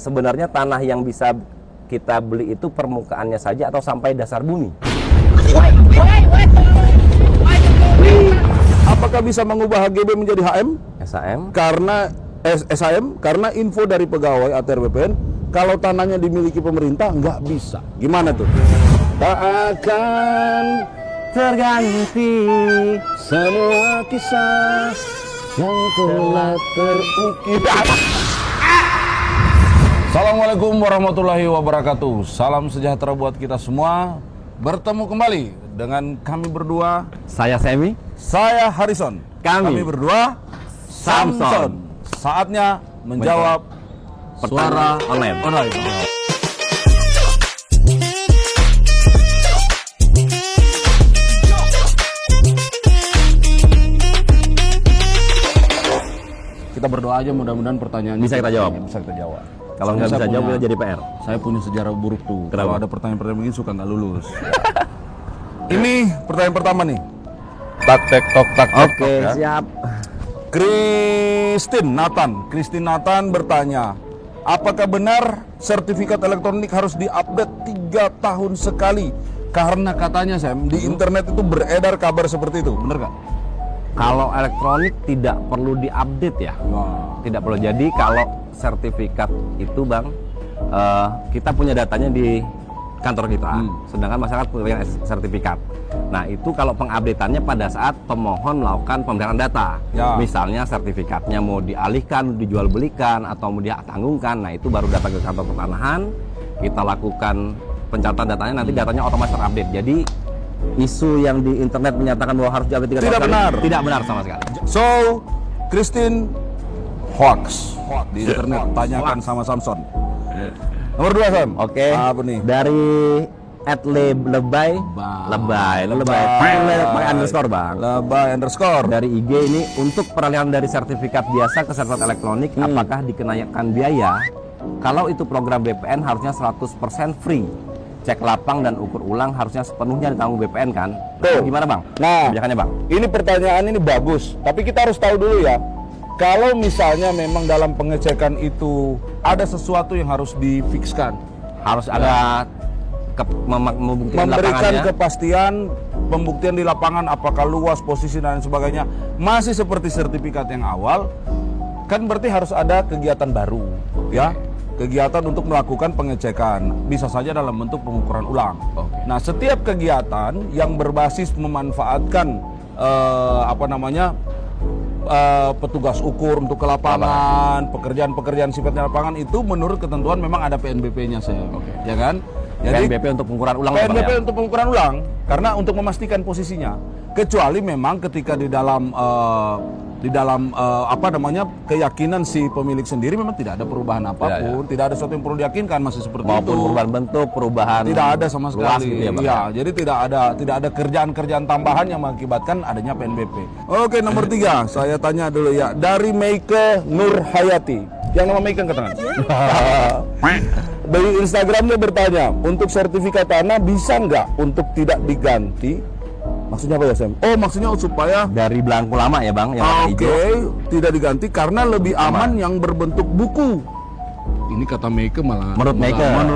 sebenarnya tanah yang bisa kita beli itu permukaannya saja atau sampai dasar bumi? Apakah bisa mengubah HGB menjadi HM? SAM? Karena SAM, karena info dari pegawai ATR BPN, kalau tanahnya dimiliki pemerintah nggak bisa. Gimana tuh? Tak akan Terganti semua kisah yang telah terukir. Assalamualaikum warahmatullahi wabarakatuh. Salam sejahtera buat kita semua. Bertemu kembali dengan kami berdua. Saya Semi. Saya Harrison. Kami berdua Samson. Saatnya menjawab Suara online. Kita berdoa aja mudah-mudahan pertanyaan Bisa kita jawab. Bisa kita jawab. Kalau nggak bisa jawab, kita jadi PR. Saya punya sejarah buruk tuh. Kenapa? Kalau ada pertanyaan-pertanyaan begini suka nggak lulus. Ini pertanyaan pertama nih. Tak tek tok tak tek Oke, tok, ya. siap. Christine Nathan bertanya, apakah benar sertifikat elektronik harus diupdate 3 tahun sekali? Karena katanya Sam, di internet itu beredar kabar seperti itu, bener nggak? Kalau elektronik tidak perlu diupdate ya. Tidak perlu. Jadi kalau sertifikat itu Bang, kita punya datanya di kantor kita, sedangkan masyarakat punya sertifikat. Nah itu kalau pengupdateannya pada saat pemohon melakukan pembayaran data, misalnya sertifikatnya mau dialihkan, dijual belikan, atau mau ditanggungkan, nah itu baru datang ke kantor pertanahan, kita lakukan pencatatan datanya, nanti datanya otomatis terupdate. Jadi isu yang di internet menyatakan bahwa harus diupdate 3 tahun Tidak sekali, benar. tidak benar sama sekali. So, Christine hoax di internet. Tanyakan sama Samson. Nomor 2 Sam. Oke. Apa nih? Dari @lebay pakai underscore Bang. Lebay underscore. Dari IG ini, untuk peralihan dari sertifikat biasa ke sertifikat elektronik, apakah dikenakan biaya? Kalau itu program BPN harusnya 100% free. Cek lapang dan ukur ulang harusnya sepenuhnya ditanggung BPN kan? Tuh. Gimana Bang? Nah, kebijakannya Bang? ini pertanyaan ini bagus, tapi kita harus tahu dulu ya. Kalau misalnya memang dalam pengecekan itu ada sesuatu yang harus difikskan, Harus ada membuktikan memberikan lapangannya. kepastian pembuktian di lapangan, apakah luas, posisi dan sebagainya masih seperti sertifikat yang awal, kan berarti harus ada kegiatan baru, ya. Kegiatan untuk melakukan pengecekan, bisa saja dalam bentuk pengukuran ulang. Nah, setiap kegiatan yang berbasis memanfaatkan petugas ukur untuk ke lapangan, pekerjaan-pekerjaan sifatnya lapangan itu menurut ketentuan memang ada PNBP-nya saya, ya kan? Jadi PNBP untuk pengukuran ulang. PNBP Bang, ya? untuk pengukuran ulang, karena untuk memastikan posisinya. Kecuali memang ketika di dalam keyakinan si pemilik sendiri memang tidak ada perubahan apapun, tidak ada sesuatu yang perlu diyakinkan, masih seperti maupun itu. perubahan bentuk, perubahan Tidak ada sama luas sekali. gitu ya, Bang, Iya, jadi tidak ada kerjaan-kerjaan tambahan yang mengakibatkan adanya PNBP. Oke, nomor 3, saya tanya dulu ya, dari Meike Nur Hayati. Yang nama Meike angkat tangan. Dari Instagramnya bertanya, untuk sertifikat tanah bisa nggak untuk tidak diganti? Maksudnya apa ya Sam? Oh, maksudnya supaya dari belangku lama ya Bang, yang warna hijau. tidak diganti karena lebih aman yang berbentuk buku. Ini kata Meike malah. Menurut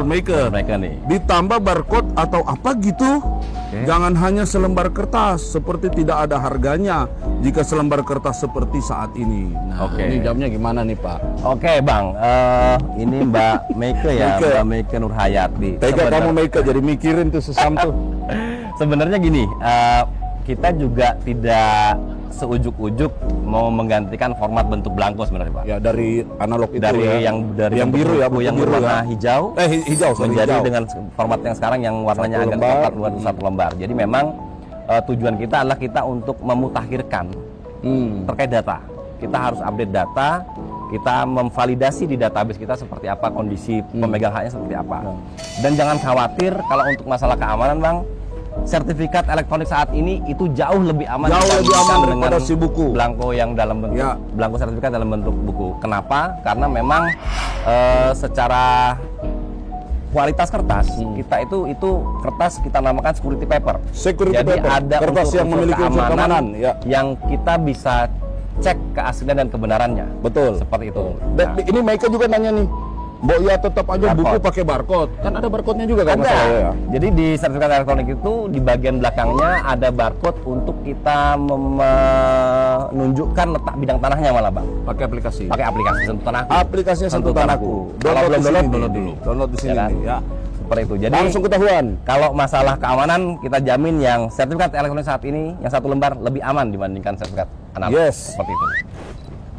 Meike nih. Ditambah barcode atau apa gitu. Jangan hanya selembar kertas, seperti tidak ada harganya jika selembar kertas seperti saat ini. Nah, ini jawabnya gimana nih Pak? Oke Bang, ini Mbak Meike ya, Mbak Meike Nur Hayati. Tega kamu Meike, jadi mikirin tuh sesam tuh. Sebenarnya gini, kita juga tidak seujuk-ujuk mau menggantikan format bentuk belangko sebenarnya Pak. Ya dari analog itu dari ya. yang biru ya, yang berwarna hijau. Menjadi hijau. dengan format yang sekarang yang warnanya agak coklat buat 1 lembar. Jadi memang tujuan kita adalah kita untuk memutakhirkan terkait data. Kita harus update data, kita memvalidasi di database kita seperti apa kondisi pemegang haknya seperti apa. Dan jangan khawatir kalau untuk masalah keamanan Bang. Sertifikat elektronik saat ini itu jauh lebih aman daripada si buku belangko yang dalam bentuk belangko sertifikat dalam bentuk buku. Kenapa? Karena memang secara kualitas kertas kita itu kertas kita namakan security paper. Jadi ada kertas yang memiliki unsur keamanan yang kita bisa cek keaslian dan kebenarannya. Betul. Seperti itu. Ini Meike juga nanya nih. Mbok ya tetap aja buku Barcode. pakai barcode. Kan ada barcode-nya juga kan Ada. masalahnya ya. Jadi di sertifikat elektronik itu di bagian belakangnya ada barcode untuk kita menunjukkan letak bidang tanahnya malah bang. Pakai aplikasi. Pakai aplikasi Sentuh Tanahku. Aplikasinya Sentuh Tanahku. Kalau belum di sini download, nih. download dulu. Download di sini Ya kan? nih, ya. Seperti itu. Jadi Langsung ketahuan. kalau masalah keamanan kita jamin yang sertifikat elektronik saat ini yang satu lembar lebih aman dibandingkan sertifikat analog. Yes. Seperti itu.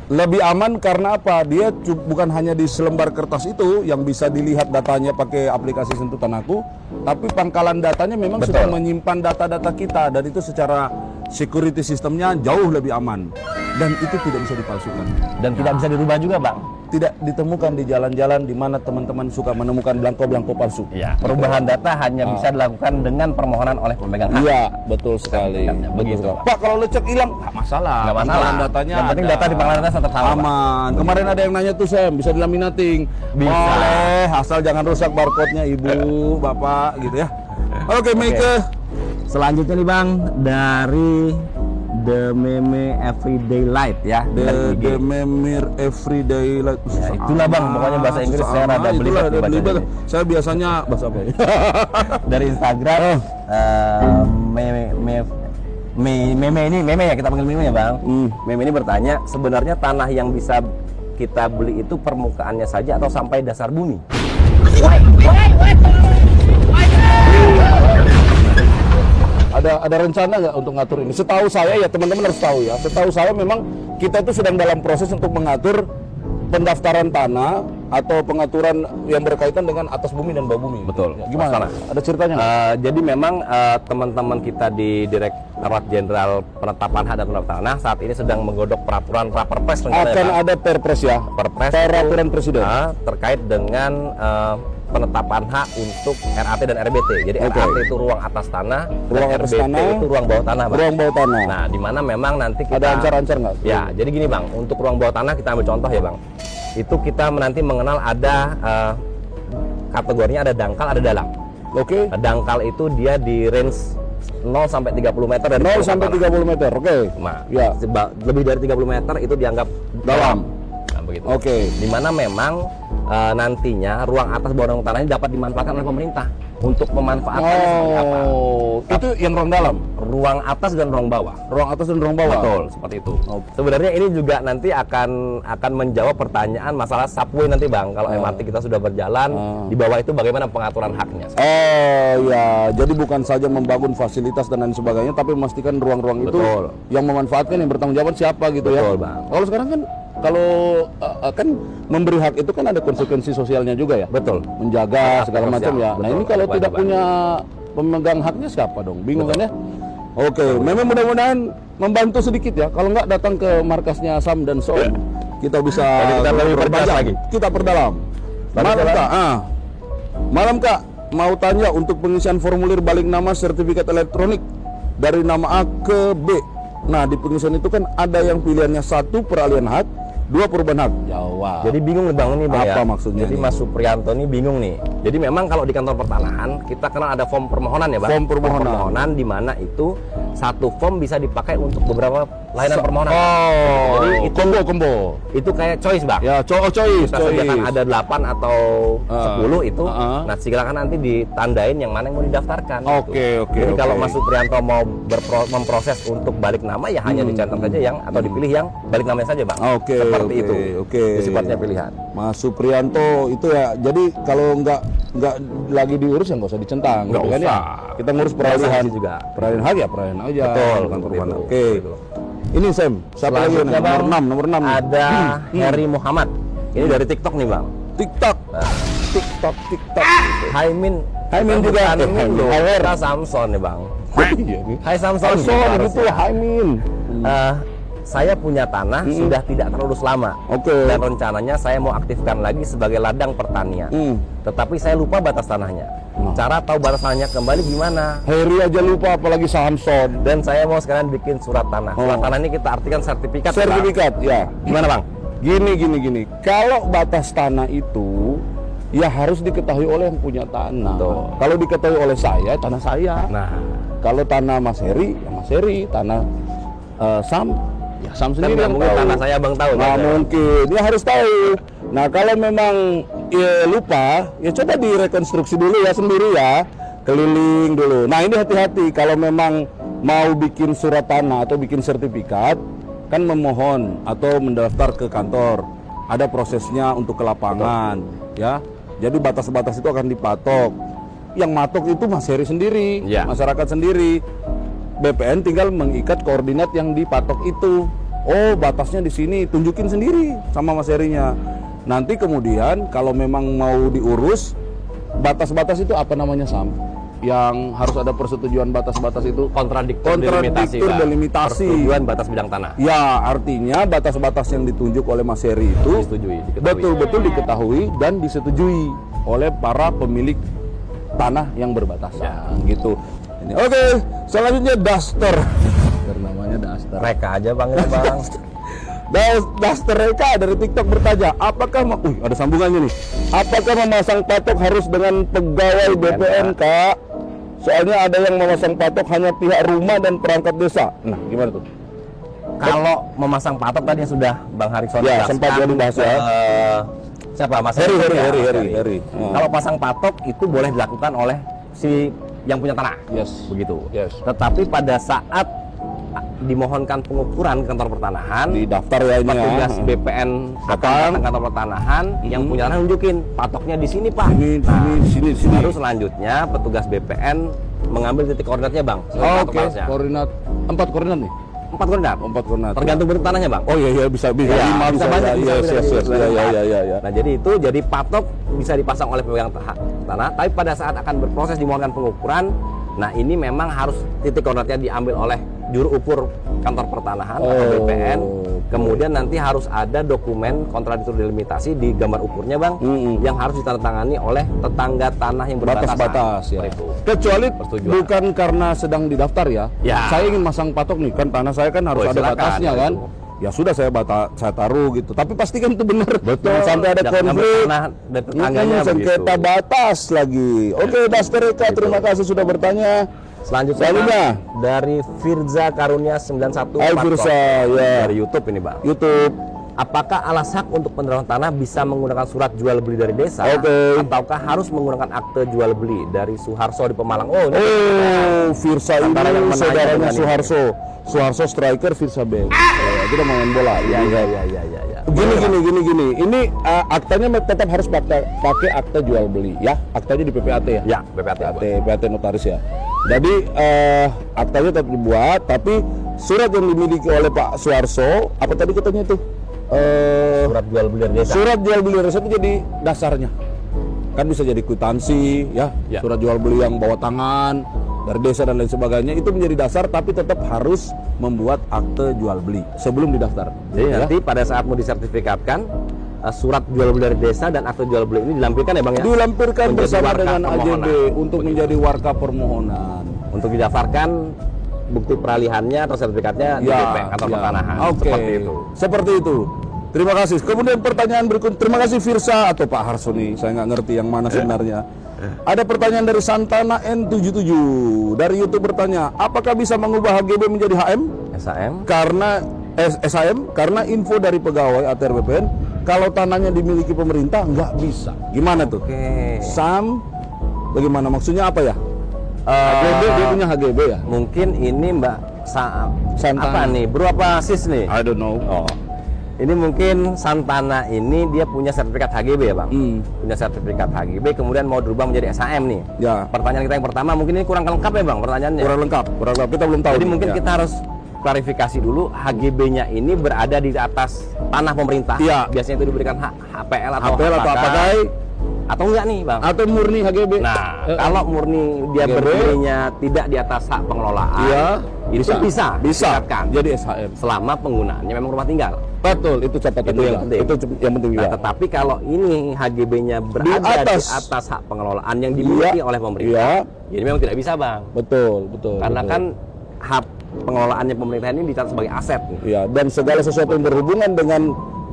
Lebih aman karena apa? Dia bukan hanya di selembar kertas itu yang bisa dilihat datanya pakai aplikasi Sentuh Tanahku, tapi pangkalan datanya memang Betul. sudah menyimpan data-data kita dan itu secara security sistemnya jauh lebih aman dan itu tidak bisa dipalsukan. Dan tidak bisa dirubah juga bang. Tidak ditemukan di jalan-jalan di mana teman-teman suka menemukan belangko-belangko palsu. Iya. Perubahan data hanya bisa dilakukan dengan permohonan oleh pemegang hak. Iya, betul sekali. Sertifikatnya, begitu, Betul. Pak. Pak, kalau lecek hilang, nggak masalah. Nggak masalah. Pangkalan datanya Yang penting ada. data di pangkalan data tetap sama, Pak. Aman. Kemarin ada yang nanya tuh Sam, bisa dilaminating? Bisa. Boleh, asal jangan rusak barcode-nya Ibu, Bapak gitu ya. Oke, Meike. Selanjutnya nih bang dari The Meme Everyday Light ya. dari IG. The Memir Everyday Light. Ya, itulah bang, pokoknya bahasa Inggris saya rada belibet itulah, nih bacanya. belibet. Saya biasanya bahasa apa ya? Dari Instagram meme ini ya, kita panggil meme ya bang. Meme ini bertanya, sebenarnya tanah yang bisa kita beli itu permukaannya saja atau sampai dasar bumi? Ada rencana nggak untuk ngatur ini? Setahu saya ya teman-teman harus tahu ya. Setahu saya memang kita itu sedang dalam proses untuk mengatur pendaftaran tanah atau pengaturan yang berkaitan dengan atas bumi dan bawah bumi. Betul. Ya, gimana? Masalah. Ada ceritanya nggak? Jadi memang teman-teman kita di Direktorat Jenderal Penetapan Hak dan Pendaftaran Tanah saat ini sedang menggodok peraturan Raperpres rencananya, Akan Pak. ada perpres ya. Perpres Peraturan itu, Presiden. terkait dengan penetapan hak untuk RAT dan RBT. Jadi Oke. RAT itu ruang atas tanah, Ruang dan atas RBT tanah, itu ruang bawah tanah, Bang. Ruang bawah tanah. Nah, di mana memang nanti kita Ada ancar-ancar nggak? Ya, jadi gini Bang, untuk ruang bawah tanah kita ambil contoh ya Bang. Itu kita nanti mengenal ada kategorinya ada dangkal, ada dalam. Oke. Dangkal itu dia di range 0 sampai 30 meter dari 0 permukaan sampai tanah. 30 meter. Oke. Nah, Ya. lebih dari 30 meter itu dianggap Dalam. Nah, begitu. Oke. Dimana memang nantinya ruang atas bawah tanah ini dapat dimanfaatkan oleh pemerintah untuk memanfaatkan seperti apa? Oh, itu yang ruang dalam. Ruang atas dan ruang bawah. Ruang atas dan ruang bawah. Betul, seperti itu. Oke. Sebenarnya ini juga nanti akan menjawab pertanyaan masalah subway nanti Bang. Kalau MRT kita sudah berjalan, di bawah itu bagaimana pengaturan haknya? Oh ya, jadi bukan saja membangun fasilitas dan lain sebagainya, tapi memastikan ruang-ruang itu Betul. yang memanfaatkan, yang bertanggung jawab siapa gitu ya. Betul, Bang. Kalau sekarang kan, kalau kan memberi hak itu kan ada konsekuensi sosialnya juga ya. Betul. Menjaga Hak segala macam sosial, ya. Nah betul, ini kalau tidak kewajiban. punya pemegang haknya siapa dong? Bingung Betul. kan ya? Oke, memang mudah-mudahan membantu sedikit ya. Kalau nggak datang ke markasnya Sam dan Son, kita bisa Jadi kita lebih perjelas perpanjang. lagi. Kita perdalam. Malam Jalan. Kak, Malam Kak, mau tanya untuk pengisian formulir balik nama sertifikat elektronik dari nama A ke B. Nah, di pengisian itu kan ada yang pilihannya 1 peralihan hak, 2 perubahan hak. Jawab. Jadi bingung nih Bang ini Bang Apa ya. maksudnya Jadi nih? Mas Supriyanto ini bingung nih. Jadi memang kalau di kantor pertanahan kita kenal ada form permohonan ya Bang. Form permohonan. di mana itu satu form bisa dipakai untuk beberapa layanan permohonan. Oh, Jadi itu combo. itu kayak choice Bang. Ya, choice. Kita sediakan ada 8 atau 10 itu. Nah, silakan nanti ditandain yang mana yang mau didaftarkan. Oke, oke, Jadi oke. kalau Mas Supriyanto mau memproses untuk balik nama ya hanya dicantum saja yang atau dipilih yang balik namanya saja Bang. Oke, Seperti oke, itu. oke. Itu sifatnya pilihan. Mas Supriyanto itu ya. Jadi kalau nggak lagi diurus ya nggak usah dicentang, Nggak gitu kan ya. usah. Kita ngurus Biasa peralihan sih juga. Peralihan hak ya peralihan aja. Betul, Kantor seperti mana. itu. Oke. Gitu. Ini Sam, siapa lagi Selanjutnya, nomor Bang, 6, nomor 6 nih. ada Heri Muhammad. Ini dari TikTok nih Bang. TikTok. Nah, TikTok. Haimin. Haimin juga. Haimin Haimin. loh. Haimin. Kita Samson nih Bang. Iya nih. Hai Samson. Samson gitu, harusnya. Haimin. Saya punya tanah sudah tidak terurus lama. Oke. Dan rencananya saya mau aktifkan lagi sebagai ladang pertanian. Tetapi saya lupa batas tanahnya. Cara tahu batas tanahnya kembali gimana? Heri aja lupa apalagi Samson. Dan saya mau sekarang bikin surat tanah. Surat tanah ini kita artikan sertifikat. Bang. Sertifikat, ya. Gimana Bang? Gini. Kalau batas tanah itu ya harus diketahui oleh yang punya tanah. Betul. Kalau diketahui oleh saya, tanah saya. Nah, Kalau tanah Mas Heri, ya Mas Heri. Tanah Sam, ya Sam kan sendiri nggak yang mungkin tahu. tanah saya Bang tahu. Nggak kan? mungkin, dia harus tahu. Nah kalau memang lupa, ya coba direkonstruksi dulu ya sendiri ya, keliling dulu. Nah ini hati-hati kalau memang mau bikin surat tanah atau bikin sertifikat, kan memohon atau mendaftar ke kantor. Ada prosesnya untuk ke lapangan, ya. Jadi batas-batas itu akan dipatok. Yang matok itu Mas Heri sendiri, Ya. masyarakat sendiri. BPN tinggal mengikat koordinat yang dipatok itu. Oh, batasnya di sini, tunjukin sendiri sama Mas Herinya. Nanti kemudian kalau memang mau diurus, batas-batas itu apa namanya Sam? Yang harus ada persetujuan batas-batas itu? Kontradiktur Kontradiktur delimitasi. Persetujuan batas bidang tanah. Ya, artinya batas-batas yang ditunjuk oleh Mas Heri itu Disetujui, diketahui. betul-betul diketahui dan disetujui oleh para pemilik tanah yang berbatasan gitu. Ini. Oke, selanjutnya Duster. Namanya Duster. Reka aja bang, ini bang. Duster Reka dari TikTok bertanya, apakah ada sambungannya nih. Apakah memasang patok harus dengan pegawai BPN, Kak? Soalnya ada yang memasang patok hanya pihak rumah dan perangkat desa. Nah, gimana tuh? Kalau memasang patok tadi yang sudah Bang Harikson Ya, jelaskan, sempat dia dibahas ya. Siapa Mas Heri. Heri. Kalau pasang patok itu boleh dilakukan oleh si yang punya tanah. Yes. Begitu. Yes. Tetapi pada saat dimohonkan pengukuran ke kantor pertanahan, Di daftar ya ini ya. petugas BPN akan datang ke kantor pertanahan, yang punya tanah nunjukin patoknya di sini Pak. Sini. Baru selanjutnya petugas BPN mengambil titik koordinatnya Bang. Oke, koordinat 4 koordinat nih. 4 koordinat. 4 koordinat. Tergantung bentuk tanahnya Bang. Oh iya bisa Ya, 5 bisa banyak, bisa ya. Nah jadi itu, jadi patok bisa dipasang oleh pemegang tanah, tapi pada saat akan berproses dimohonkan pengukuran, nah ini memang harus titik koordinatnya diambil oleh juru ukur kantor pertanahan atau BPN. Kemudian nanti harus ada dokumen kontradiktur delimitasi di gambar ukurnya Bang, yang harus ditandatangani oleh tetangga tanah yang berbatasan. Batas-batas ya. Seperti itu. Kecuali Persetujuan. bukan karena sedang didaftar ya. Ya. Saya ingin masang patok nih, kan tanah saya kan harus Oh, ada silakan, batasnya ya kan. itu. Ya sudah saya taruh gitu. Tapi pastikan itu benar. Betul. Jangan sampai ada Jangan ngambil konflik. tanah dan tetangganya Sengketa begitu. batas lagi. Oke, Duster Reka, terima kasih sudah bertanya. Selanjutnya Bang, dari Firza Karunia 91. Hai Firza, ya. Dari YouTube ini Bang. YouTube. Apakah alas hak untuk penerapan tanah bisa menggunakan surat jual beli dari desa, Oke. ataukah harus menggunakan akte jual beli dari Suharso di Pemalang? Oh, ini Firza ini Antara yang menanya saudaranya dengan ini. Suharso striker, Firza back. Itu udah main bola. ya. Gini. Ini aktanya tetap harus pakai akta jual beli ya. Aktanya di PPAT ya. Ya, PPAT. PPAT notaris ya. Jadi aktanya tetap dibuat, tapi surat yang dimiliki oleh Pak Suharso, apa tadi katanya itu? Surat jual beli dari desa. Surat jual beli desa itu jadi dasarnya. Kan bisa jadi kwitansi ya, Ya. surat jual beli yang bawa tangan dari desa dan lain sebagainya, itu menjadi dasar, tapi tetap harus membuat akte jual beli sebelum didaftar. Jadi Ya. nanti pada saat mau disertifikatkan, surat jual beli dari desa dan akte jual beli ini dilampirkan ya Bang ya? Dilampirkan Menjadi bersama warka dengan permohonan. AJB untuk menjadi warka permohonan. Untuk didaftarkan bukti peralihannya atau sertifikatnya di BP, kantor pertanahan. Oke. Seperti itu. Terima kasih. Kemudian pertanyaan berikut. Terima kasih Firsa atau Pak Harsoni. Saya nggak ngerti yang mana sebenarnya. Ada pertanyaan dari Santana N77 dari YouTube bertanya, apakah bisa mengubah HGB menjadi HM? SAM? Karena SAM karena info dari pegawai ATR BPN kalau tanahnya dimiliki pemerintah nggak bisa. Gimana tuh? Oke. Sam, bagaimana maksudnya apa ya? HGB dia punya HGB ya? Mungkin ini Mbak Santana. apa nih? Bro apa sis nih? I don't know. Oh. Ini mungkin Santana ini dia punya sertifikat HGB ya Bang? Punya sertifikat HGB, kemudian mau dirubah menjadi SAM nih. Ya. Pertanyaan kita yang pertama, mungkin ini kurang lengkap ya Bang pertanyaannya? Kurang lengkap. Kita belum tahu. Jadi nih. mungkin Ya. kita harus klarifikasi dulu, HGB-nya ini berada di atas tanah pemerintah. Iya. Biasanya itu diberikan HPL atau HPL atau hak pakai atau enggak nih Bang? atau murni HGB. Nah, kalau murni dia HGB, berdirinya tidak di atas hak pengelolaan, Iya, itu bisa ditingkatkan. jadi SHM. Selama penggunaannya memang rumah tinggal. Betul, itu catatan Itu yang juga. penting. Itu yang penting Nah, juga. tetapi kalau ini HGB-nya berada di atas hak pengelolaan yang dimiliki oleh pemerintah, jadi memang tidak bisa Bang. Betul. Karena betul. kan hak pengelolaannya pemerintah ini dicatat sebagai aset nih. Ya, dan segala sesuatu yang berhubungan dengan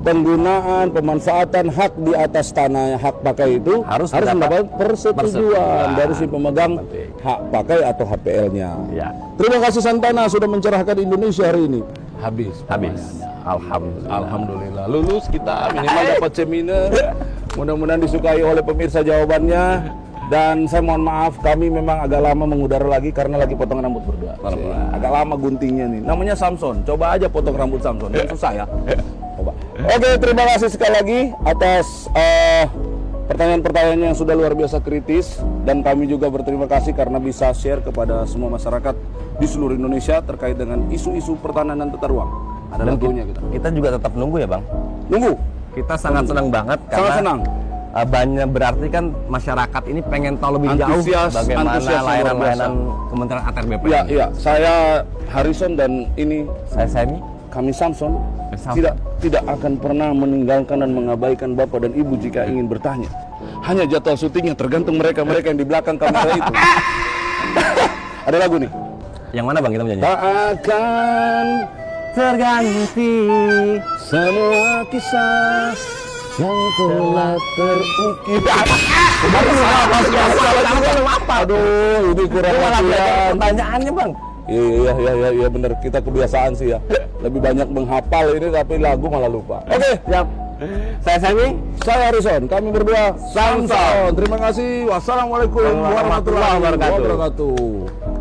penggunaan, pemanfaatan hak di atas tanah hak pakai itu Harus mendapat persetujuan. persetujuan dari si pemegang Penting. hak pakai atau HPL-nya. Ya. Terima kasih Santana sudah mencerahkan Indonesia hari ini. Habis. Habis. Alhamdulillah. Alhamdulillah lulus kita minimal dapat seminar. Mudah-mudahan disukai oleh pemirsa jawabannya. Dan saya mohon maaf, kami memang agak lama mengudara lagi karena lagi potong rambut berdua. Agak lama guntingnya nih. Namanya Samson. Coba aja potong rambut Samson. Yang susah ya. Coba. Oke, terima kasih sekali lagi atas pertanyaan-pertanyaan yang sudah luar biasa kritis. Dan kami juga berterima kasih karena bisa share kepada semua masyarakat di seluruh Indonesia terkait dengan isu-isu pertahanan dan tata ruang. Ada lagunya kita juga tetap nunggu ya Bang. Nunggu. Kita sangat senang banget karena Sangat senang. Banyak berarti kan masyarakat ini pengen tahu lebih jauh bagaimana layanan-layanan Kementerian ATR BPN. Ya, iya. Saya Harrison dan ini Saya Semi. kami Samson tidak akan pernah meninggalkan dan mengabaikan Bapak dan Ibu jika ingin bertanya. Hanya jadwal syutingnya tergantung mereka yang di belakang kamera itu. Ada lagu nih. Yang mana Bang kita menyanyi? Tak akan Terganti semua kisah yang telah terukir. Aduh, ini kurang latihan. Pertanyaannya Bang. Iya bener, kita kebiasaan sih ya. Lebih banyak menghafal ini tapi lagu malah lupa. Oke, Siap. Saya Semi. saya Harrison. Kami berdua Samson. Terima kasih. Wassalamualaikum warahmatullahi wabarakatuh.